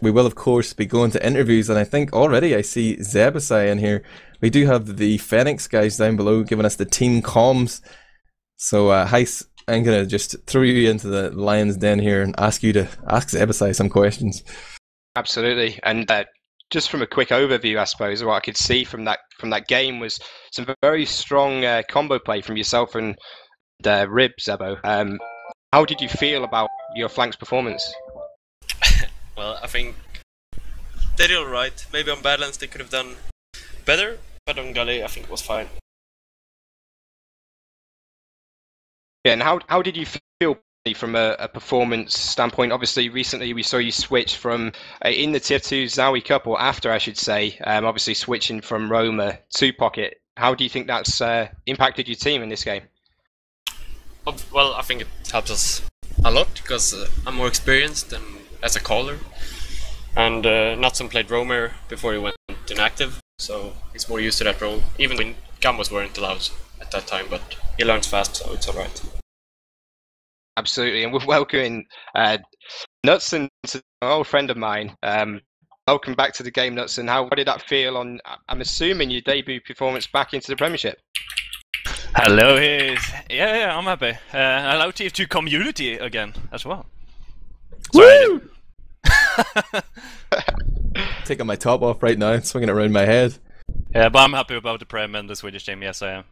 we will of course be going to interviews, and I think already I see Zebasai in here. We do have the Fenneks guys down below giving us the team comms. So HYS, I'm gonna just throw you into the lion's den here and ask you to ask Zebasai some questions. Absolutely, and just from a quick overview, I suppose what I could see from that game was some very strong combo play from yourself and Rib, Zebo. How did you feel about your flanks performance? Well, I think they did alright. Maybe on balance they could have done better, but on Gully I think it was fine. Yeah, and how did you feel from a performance standpoint? Obviously, recently we saw you switch from in the Tier 2 Zowie Cup, or after I should say, obviously switching from Roma to Pocket. How do you think that's impacted your team in this game? Well, I think it helps us a lot because I'm more experienced as a caller, and Nutson played Roamer before he went inactive, so he's more used to that role. Even when Gambos weren't allowed at that time, but he learns fast, so it's alright. Absolutely, and we're welcoming Nutson, an old friend of mine. Welcome back to the game, Nutson. How did that feel on, I'm assuming, your debut performance back into the Premiership? Hello, yeah, I'm happy. Hello TF2 community again as well. Woo! Taking my top off right now, swinging it around my head. Yeah, but I'm happy about the Prem and the Swedish team, yes I am.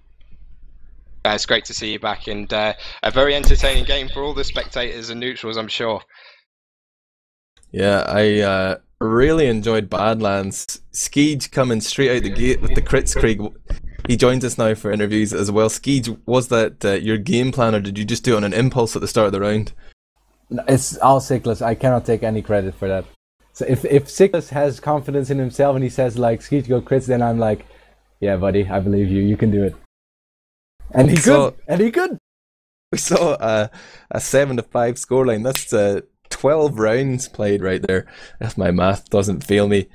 It's great to see you back, and a very entertaining game for all the spectators and neutrals, I'm sure. Yeah, I really enjoyed Badlands. Skeege coming straight out the gate with the crits Krieg. He joins us now for interviews as well. Skeege, was that your game plan, or did you just do it on an impulse at the start of the round? It's all Sickles. I cannot take any credit for that. So if Sickles has confidence in himself and he says like Skeege go crits, then I'm like, yeah buddy, I believe you, you can do it. And he could, and he could. We saw a 7-5 scoreline. That's 12 rounds played right there, if my math doesn't fail me.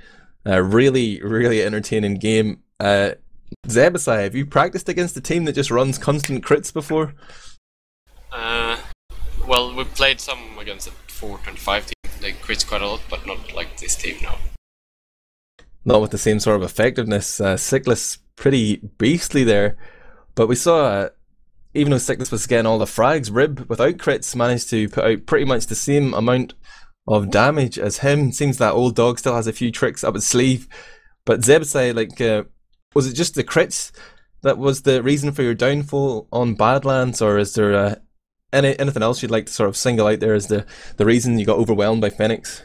Really, really entertaining game. Zebasai, have you practiced against a team that just runs constant crits before? Well, we played some against a 425 team. They crits quite a lot, but not like this team now. Not with the same sort of effectiveness. Sickless pretty beastly there. But we saw, even though Sickless was getting all the frags, Rib, without crits, managed to put out pretty much the same amount of damage as him. Seems that old dog still has a few tricks up his sleeve. But Zebasai, like, was it just the crits that was the reason for your downfall on Badlands, or is there anything else you'd like to sort of single out there as the reason you got overwhelmed by Fenneks?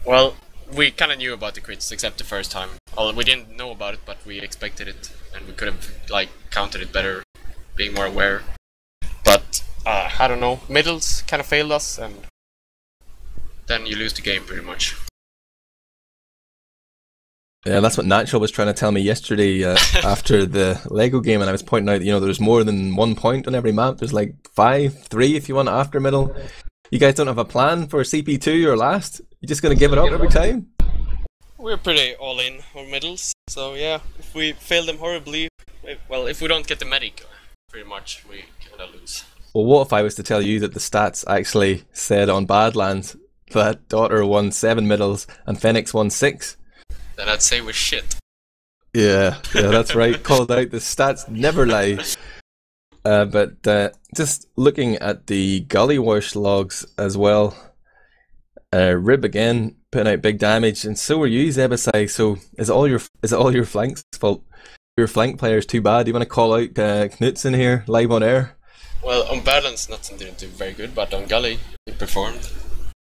Well, we kind of knew about the crits, except the first time. We didn't know about it, but we expected it, and we could have like countered it better, being more aware. But I don't know, middles kind of failed us, and then you lose the game pretty much. Yeah, that's what Natural was trying to tell me yesterday after the Lego game, and I was pointing out, you know, there's more than 1 point on every map. There's like 5, 3 if you want after middle. You guys don't have a plan for CP2 or last? You're just going to give it up every time? We're pretty all in on middles, so yeah, if we fail them horribly, well, if we don't get the medic, pretty much we kind of lose. Well, what if I was to tell you that the stats actually said on Badlands that Daughter won 7 middles and Fenneks won 6? Then I'd say we're shit. Yeah, that's right. Called out. The stats never lie. But just looking at the Gully Wash logs as well, Rib again putting out big damage, and so are you, Zebasai. So is it all your flanks' fault? Your flank player's too bad. Do you want to call out Knutson here live on air? Well, on balance, Knutson didn't do very good, but on Gully, he performed,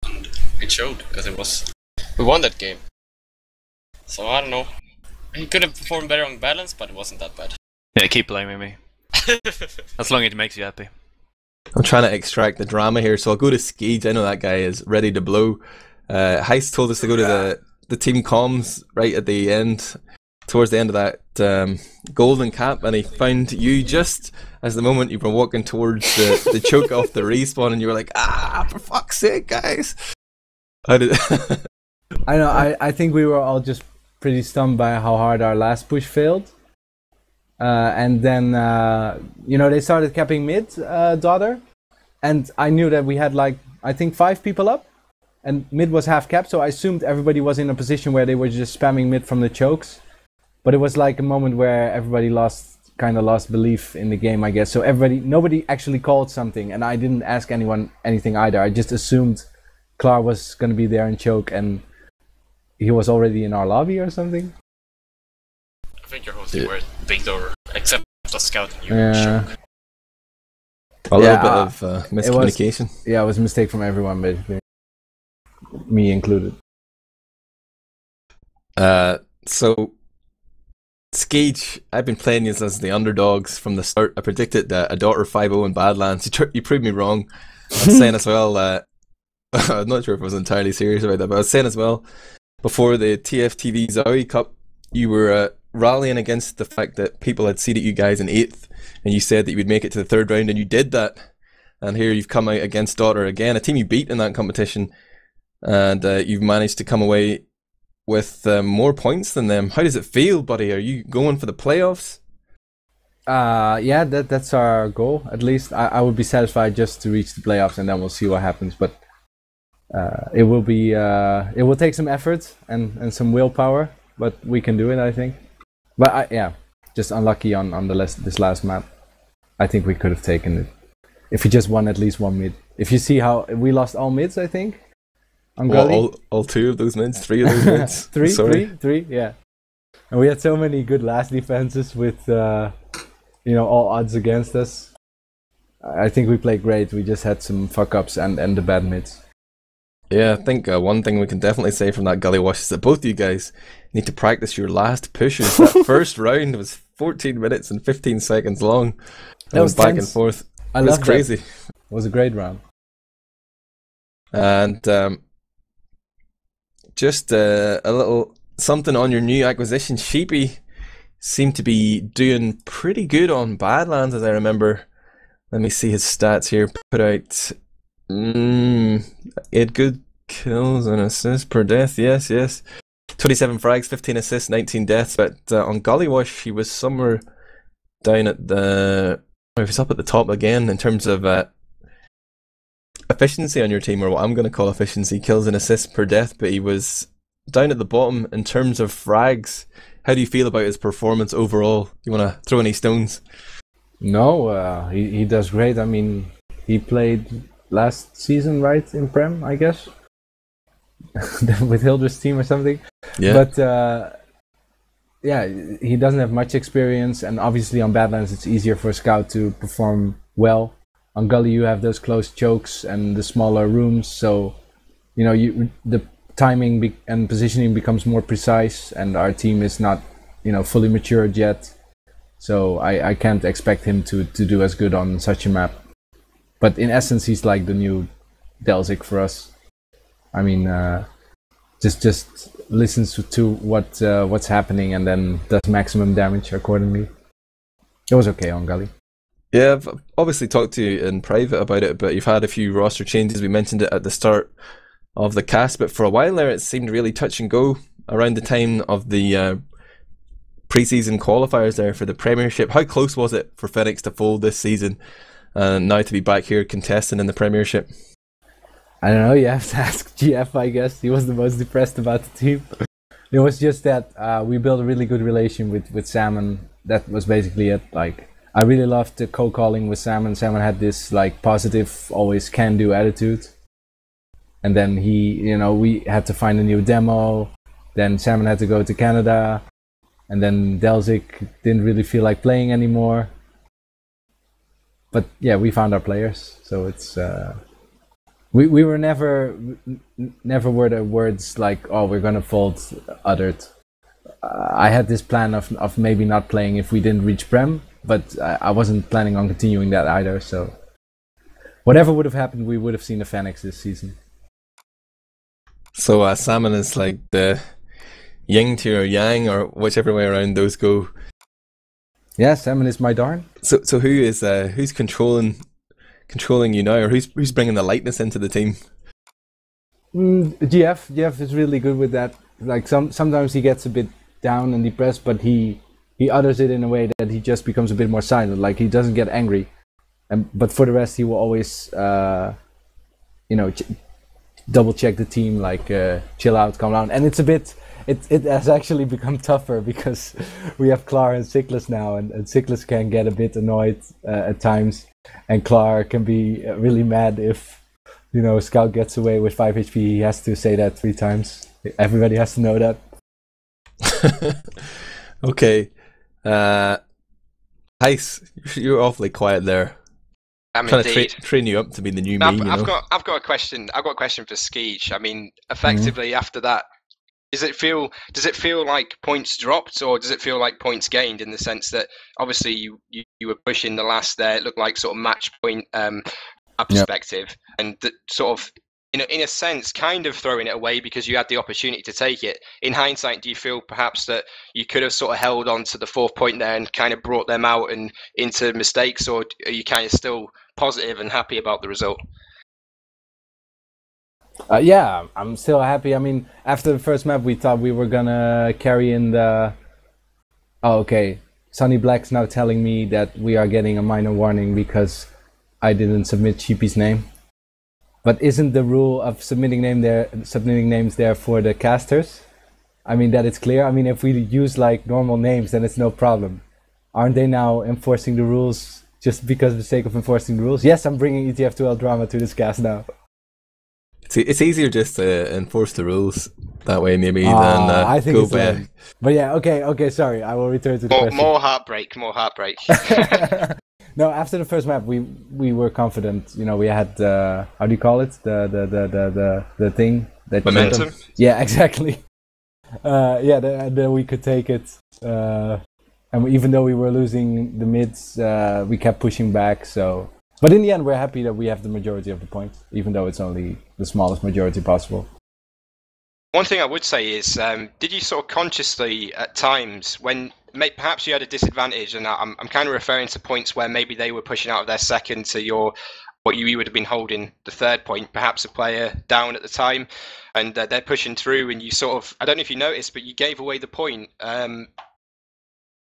and it showed because we won that game. So I don't know. He could have performed better on balance, but it wasn't that bad. Yeah, keep blaming me. As long as it makes you happy. I'm trying to extract the drama here, so I'll go to Skeege. I know that guy is ready to blow. HYS told us to go to the team comms right at the end, towards the end of that golden cap, and he found you just as the moment you were walking towards the choke off the respawn, and you were like, for fuck's sake, guys. How did I know, I think we were all just pretty stunned by how hard our last push failed. And then, you know, they started capping mid, Daughter. And I knew that we had like, I think 5 people up. and mid was half capped, so I assumed everybody was in a position where they were just spamming mid from the chokes. But it was like a moment where everybody kind of lost belief in the game, I guess. So nobody actually called something, and I didn't ask anyone anything either. I just assumed Clar was going to be there in choke, and he was already in our lobby or something. I think your hosting were big door, except the scout and you choke. A little bit of miscommunication. It was a mistake from everyone, basically. Me included. So, Skage, I've been playing you as the underdogs from the start. I predicted a daughter 5-0 in Badlands. You proved me wrong. I was saying as well, I'm not sure if I was entirely serious about that, but I was saying as well, before the TFTV Zowie Cup, you were rallying against the fact that people had seeded you guys in 8th, and you said that you would make it to the 3rd round, and you did that. And here you've come out against Daughter again, a team you beat in that competition, and you've managed to come away with more points than them. How does it feel, buddy? Are you going for the playoffs? Yeah, that's our goal. At least I would be satisfied just to reach the playoffs, and then we'll see what happens. But it will take some effort and some willpower, but we can do it, I think. But just unlucky on this last map. I think we could have taken it if we just won at least one mid. If you see how we lost all mids, I think. All 2 of those mids, 3 of those mids. three, yeah. And we had so many good last defenses with all odds against us. I think we played great. We just had some fuck ups and the bad mids. Yeah, I think one thing we can definitely say from that gully wash is that both of you guys need to practice your last pushes. That first round was 14 minutes and 15 seconds long. That was back and forth. It was crazy. It was a great round. And just a little something on your new acquisition. Sheepy seemed to be doing pretty good on Badlands, as I remember. Let me see his stats here. Put out 8 good kills and assists per death. Yes. 27 frags, 15 assists, 19 deaths. But on Gollywash, he was somewhere down at he was up at the top again in terms of efficiency on your team, or what I'm going to call efficiency, kills and assists per death, but he was down at the bottom in terms of frags. How do you feel about his performance overall? You want to throw any stones? No, he does great. I mean, he played last season, right, in Prem, I guess, with Hilder's team or something. Yeah. But he doesn't have much experience, and obviously on Badlands it's easier for a scout to perform well. On Gully you have those close chokes and the smaller rooms, so the timing and positioning becomes more precise, and our team is not fully matured yet, so I can't expect him to do as good on such a map. But in essence he's like the new Delzik for us. I mean, just listens to what's happening and then does maximum damage accordingly. It was okay on Gully. Yeah, I've obviously talked to you in private about it, but you've had a few roster changes. We mentioned it at the start of the cast, but for a while there it seemed really touch and go around the time of the pre-season qualifiers there for the Premiership. How close was it for Fenneks to fold this season and now to be back here contesting in the Premiership? I don't know, you have to ask GF, I guess. He was the most depressed about the team. It was just that we built a really good relation with Salmon. That was basically it. Like, I really loved the co-calling with Salmon. Salmon had this like positive, always can-do attitude. And then we had to find a new demo. Then Salmon had to go to Canada. And then Delzik didn't really feel like playing anymore. But yeah, we found our players. So it's we were never were the words like, oh, we're gonna fold uttered. I had this plan of maybe not playing if we didn't reach Prem, but I wasn't planning on continuing that either. So whatever would have happened, we would have seen the Fenneks this season. So Salmon is like the yin to your yang, or whichever way around those go. Yeah, Salmon is my darn. So who is who's controlling you now, or who's bringing the lightness into the team? GF is really good with that. Like sometimes he gets a bit down and depressed, but he utters it in a way that he just becomes a bit more silent. Like, he doesn't get angry, but for the rest he will always double check the team, like chill out, calm down. And it's a bit, it has actually become tougher because we have Clar and Cyclus now, and Cyclus can get a bit annoyed at times, and Clar can be really mad if, you know, Scout gets away with 5 HP. He has to say that 3 times. Everybody has to know that. Okay. HYS, you're awfully quiet there. I'm Trying to indeed. train you up to be the new me, you know? I've got a question. I've got a question for Skeej. I mean, effectively after that, does it feel like points dropped, or does it feel like points gained, in the sense that obviously you were pushing the last there, it looked like sort of match point perspective, and that sort of in a sense kind of throwing it away because you had the opportunity to take it. In hindsight, do you feel perhaps that you could have sort of held on to the 4th point there and kind of brought them out and into mistakes, or are you kind of still positive and happy about the result? Yeah, I'm still happy. I mean, after the first map, we thought we were gonna carry in the... Oh, okay. Sunny Black's now telling me that we are getting a minor warning because I didn't submit Sheepy's name. But isn't the rule of submitting names there for the casters? I mean, that it's clear. I mean, if we use like normal names, then it's no problem. Aren't they now enforcing the rules just because of the sake of enforcing the rules? Yes, I'm bringing ETF2L drama to this cast now. It's easier just to enforce the rules that way, maybe, than I think go it's by. But yeah, okay, sorry. I will return to the question. More heartbreak. No, after the first map, we were confident. You know, we had how do you call it? The thing that momentum. Yeah, exactly. Then we could take it. And even though we were losing the mids, we kept pushing back. So, but in the end, we're happy that we have the majority of the points, even though it's only the smallest majority possible. One thing I would say is, did you sort of consciously at times, when perhaps you had a disadvantage, and I'm kind of referring to points where maybe they were pushing out of their second to what you would have been holding the 3rd point, perhaps a player down at the time, and they're pushing through, and you sort of, I don't know if you noticed, but you gave away the point,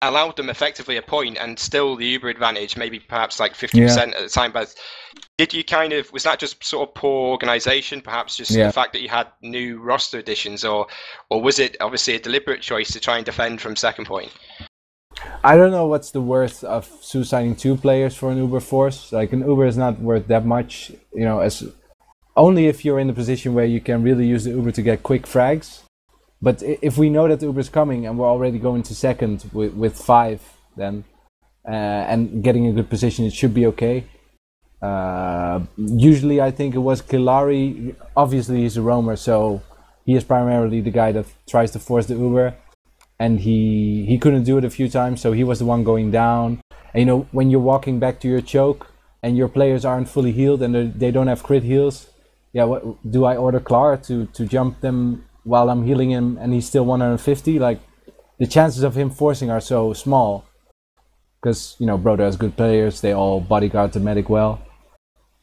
allowed them effectively a point, and still the Uber advantage, maybe perhaps like 50% at the time. But did you was that just sort of poor organization, perhaps just the fact that you had new roster additions, or was it obviously a deliberate choice to try and defend from 2nd point? I don't know what's the worth of suiciding 2 players for an Uber force. Like, an Uber is not worth that much, you know, as only if you're in a position where you can really use the Uber to get quick frags. But if we know that the Uber is coming and we're already going to 2nd with 5, then and getting a good position, it should be okay. Usually, I think it was Kilari. Obviously, he's a roamer, so he is primarily the guy that tries to force the Uber, and he couldn't do it a few times, so he was the one going down. And you know, when you're walking back to your choke and your players aren't fully healed and they don't have crit heals, yeah, what do I order Clar to jump them while I'm healing him and he's still 150? Like, the chances of him forcing are so small because, you know, Broder has good players. They all bodyguard the medic well.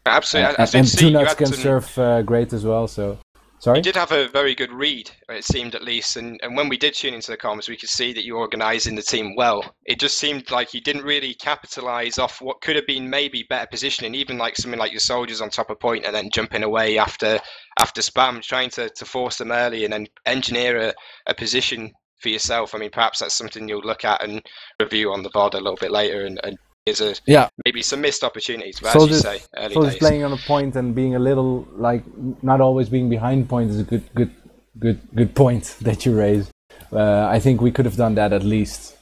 Absolutely. And 2 nuts can serve great as well. So, sorry? You did have a very good read, it seemed, at least. And when we did tune into the comms, we could see that you were organising the team well. It just seemed like you didn't really capitalise off what could have been maybe better positioning, even like something like your soldiers on top of point and then jumping away after spam, trying to force them early and then engineer a position for yourself. I mean, perhaps that's something you'll look at and review on the VOD a little bit later, and maybe some missed opportunities, but as you say, early days. Playing on a point and being a little, like, not always being behind point is a good point that you raise. I think we could have done that at least.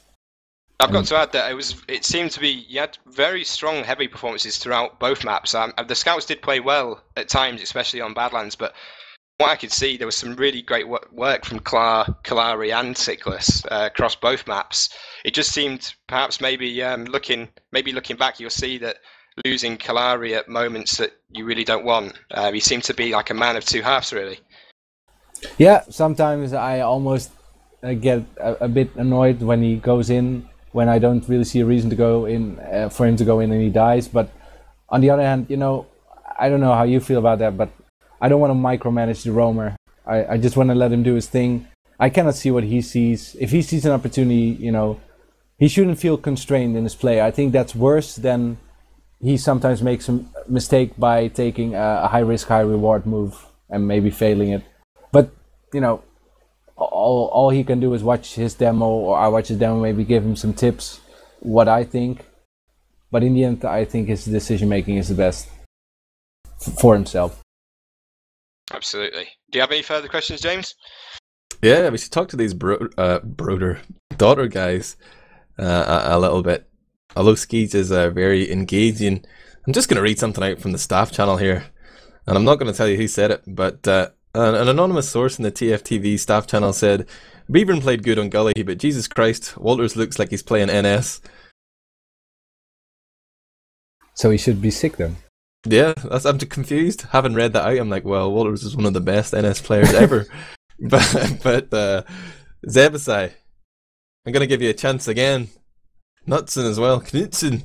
I've got to add that it seemed to be, you had very strong heavy performances throughout both maps. The scouts did play well at times, especially on Badlands, but what I could see, there was some really great work from Kalari and Cyclus across both maps. It just seemed, perhaps maybe looking back, you'll see that losing Kalari at moments that you really don't want. He seemed to be like a man of 2 halves, really. Yeah, sometimes I almost get a bit annoyed when he goes in, when I don't really see a reason to go in, for him to go in and he dies. But on the other hand, you know, I don't know how you feel about that, but I don't want to micromanage the roamer. I just want to let him do his thing. I cannot see what he sees. If he sees an opportunity, you know, he shouldn't feel constrained in his play. I think that's worse than he sometimes makes a mistake by taking a high risk, high reward move. and maybe failing it. But all he can do is watch his demo, or I watch his demo, maybe give him some tips, what I think. But in the end, I think his decision making is the best for himself. Absolutely. Do you have any further questions, James? Yeah, we should talk to these daughter guys a little bit. Although Skeet is very engaging, I'm just going to read something out from the staff channel here. And I'm not going to tell you who said it, but an anonymous source in the TFTV staff channel said, Beavern played good on Gully, but Jesus Christ, Walters looks like he's playing NS. So he should be sick then. Yeah, I'm confused. Having read that out, I'm like, well, Walters is one of the best NS players ever. but Zebasai, I'm going to give you a chance again. Knutson as well. Knutson.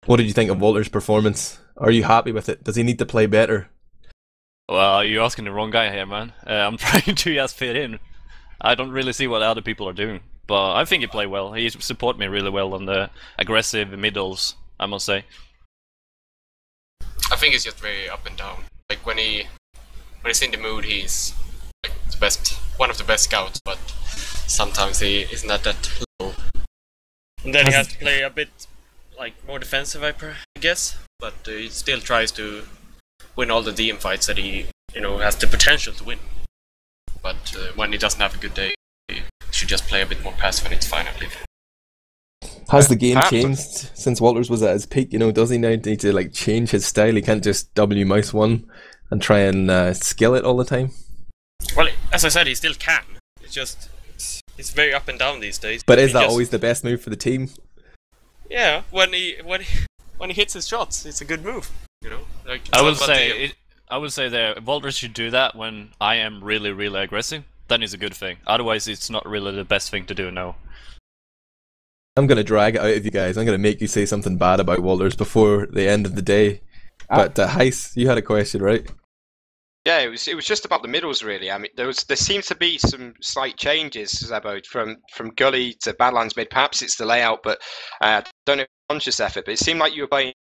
What did you think of Walter's performance? Are you happy with it? Does he need to play better? Well, you're asking the wrong guy here, man. I'm trying to just fit in. I don't really see what other people are doing. But I think he played well. He supported me really well on the aggressive middles, I must say. I think he's just very up and down. Like when he's in the mood, he's like one of the best scouts, but sometimes he isn't at that level. And then he has to play a bit like more defensive, I guess. But he still tries to win all the DM fights that he has the potential to win. But when he doesn't have a good day, he should just play a bit more passive and it's fine, I believe. Has the game changed since Walters was at his peak? Does he now need to like change his style? He can't just W mouse 1 and try and skill it all the time? Well, as I said, he still can. It's very up and down these days. But is that always the best move for the team? Yeah, when he hits his shots, it's a good move. Like I will say that Walters should do that when I am really, really aggressive. Then it's a good thing. Otherwise, it's not really the best thing to do now. I'm going to drag it out of you guys. I'm going to make you say something bad about Walters before the end of the day. But HYS, you had a question, right? Yeah, it was just about the middles, really. I mean, there seems to be some slight changes, Zebo, from Gully to Badlands mid. Perhaps it's the layout, but I don't know if it's conscious effort. But it seemed like you were playing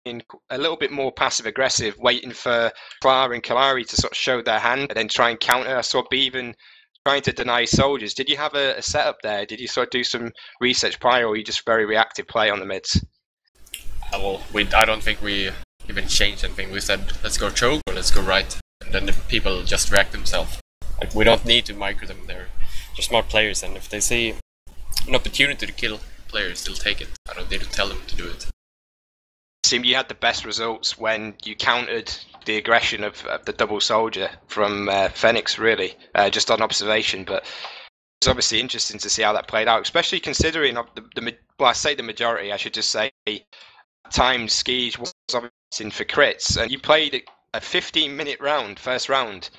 a little bit more passive aggressive, waiting for Klar and Kalari to sort of show their hand and then try and counter. I saw Bevan trying to deny soldiers. Did you have a setup there? Did you sort of do some research prior, or were you just very reactive play on the mids? Well, I don't think we even changed anything. We said, let's go choke or let's go right. And then the people just react themselves. Like, we don't need to micro them. They're smart players, and if they see an opportunity to kill players, they'll take it. I don't need to tell them to do it. It seemed you had the best results when you countered the aggression of the double soldier from Fenneks, really, just on observation. But it's obviously interesting to see how that played out, especially considering the majority, I should just say, at times Skiege was obviously for crits, and you played a 15-minute round, first round,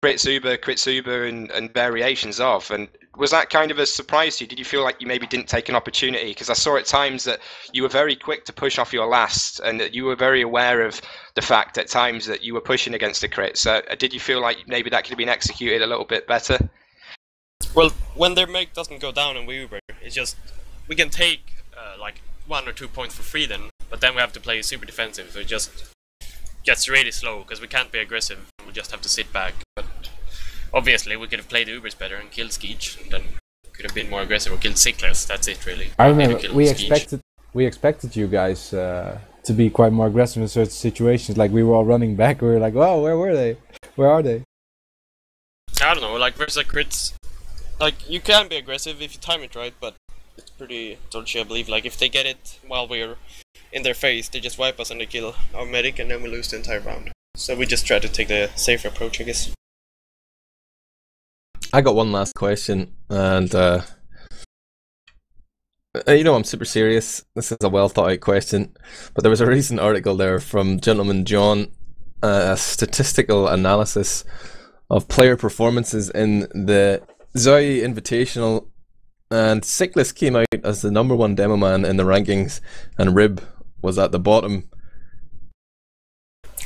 crit Uber, and variations of. And was that kind of a surprise to you? Did you feel like you maybe didn't take an opportunity? Because I saw at times that you were very quick to push off your last, and that you were very aware of the fact at times that you were pushing against the crit. So did you feel like maybe that could have been executed a little bit better? Well, when their make doesn't go down and we Uber, it's just, we can take like 1 or 2 points for free then, but then we have to play super defensive, so it just gets really slow because we can't be aggressive. We just have to sit back. But obviously, we could have played Ubers better and killed Skeege, and then could have been more aggressive or killed Sickles. That's it, really. I remember we expected you guys to be quite more aggressive in certain situations. Like we were all running back. We were like, "Whoa, where were they? Where are they?" I don't know. Like versus crits, like you can be aggressive if you time it right, but it's pretty dodgy, I believe. Like if they get it while we're in their face, they just wipe us and they kill our medic, and then we lose the entire round. So we just try to take the safer approach, I guess. I got one last question, and I'm super serious. This is a well thought out question, but there was a recent article there from Gentleman Jon, a statistical analysis of player performances in the Zoi Invitational, and Sickles came out as the #1 demo man in the rankings, and Rib was at the bottom.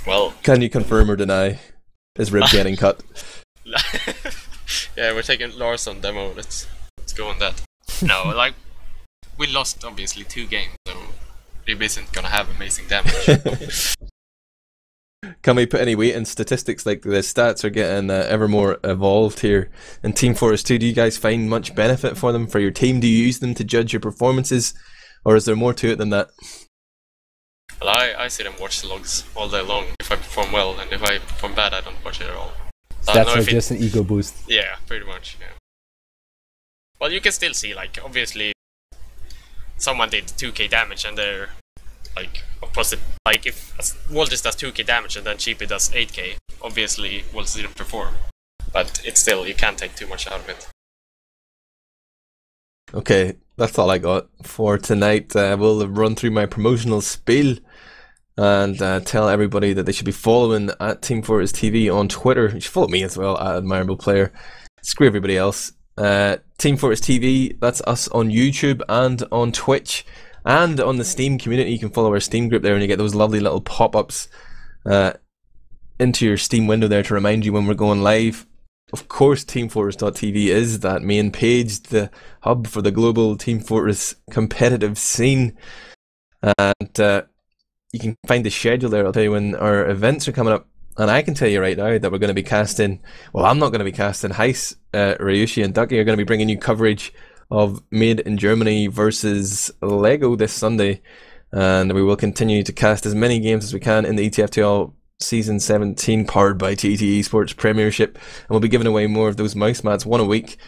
Well, can you confirm or deny? Is Rib getting cut? Yeah, we're taking Lars on demo. Let's go on that. No, like we lost obviously 2 games, so Rib isn't gonna have amazing damage. Can we put any weight in statistics? Like the stats are getting ever more evolved here in Team Fortress 2. Do you guys find much benefit for them for your team? Do you use them to judge your performances, or is there more to it than that? Well, I sit and watch the logs all day long if I perform well, and if I perform bad, I don't watch it at all. So That's like just an ego boost. Yeah, pretty much. Yeah. Well, you can still see, like, obviously, someone did 2k damage, and they're like opposite. Like if Walters does 2k damage and then Cheapy does 8k, obviously Walters didn't perform. But it's still, you can't take too much out of it. Okay, that's all I got for tonight. We'll run through my promotional spiel and tell everybody that they should be following at Team Fortress TV on Twitter. You should follow me as well at Admirable Player. Screw everybody else. Team Fortress TV, that's us on YouTube and on Twitch. And on the Steam community, you can follow our Steam group there, and you get those lovely little pop-ups into your Steam window there to remind you when we're going live. Of course, teamfortress.tv is that main page, the hub for the global Team Fortress competitive scene. And you can find the schedule there. I'll tell you when our events are coming up. And I can tell you right now that we're going to be casting, well, I'm not going to be casting, HYS, Ryushi and Ducky are going to be bringing you coverage of Made in Germany versus Lego this Sunday, and we will continue to cast as many games as we can in the ETF2L Season 17 powered by TT eSports Premiership, and we'll be giving away more of those mouse mats, one a week.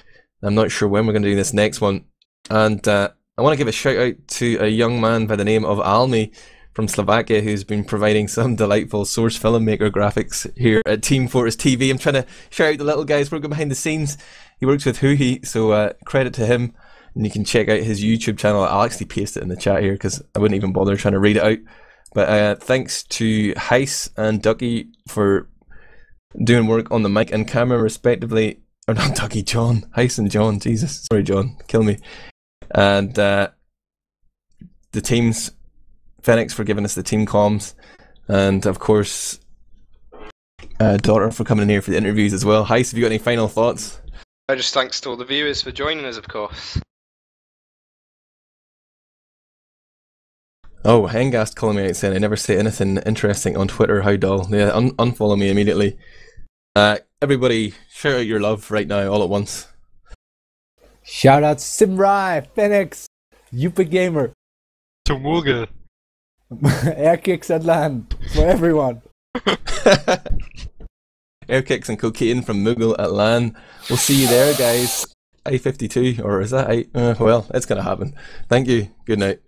I'm not sure when we're going to do this next one, and I want to give a shout out to a young man by the name of Almi from Slovakia who's been providing some delightful Source Filmmaker graphics here at Team Fortress TV. I'm trying to shout out the little guys working behind the scenes. He works with Huhi, so credit to him. And you can check out his YouTube channel. I'll actually paste it in the chat here because I wouldn't even bother trying to read it out. But thanks to HYS and Ducky for doing work on the mic and camera respectively. Or not Ducky, Jon. HYS and Jon. Jesus. Sorry, Jon. Kill me. And the teams, Fenneks for giving us the team comms. And of course, Daughter for coming in here for the interviews as well. HYS, have you got any final thoughts? Just thanks to all the viewers for joining us, of course. Oh, Hengast calling me out saying I never say anything interesting on Twitter. How dull. Yeah, unfollow me immediately. Everybody, shout out your love right now, all at once. Shout out Simrai, Fenneks, Yupa Gamer, Tomuga, Air Kicks at Land, for everyone. Air kicks and cocaine from Moogle at LAN. We'll see you there, guys. I-52, or is that I? Well, it's going to happen. Thank you. Good night.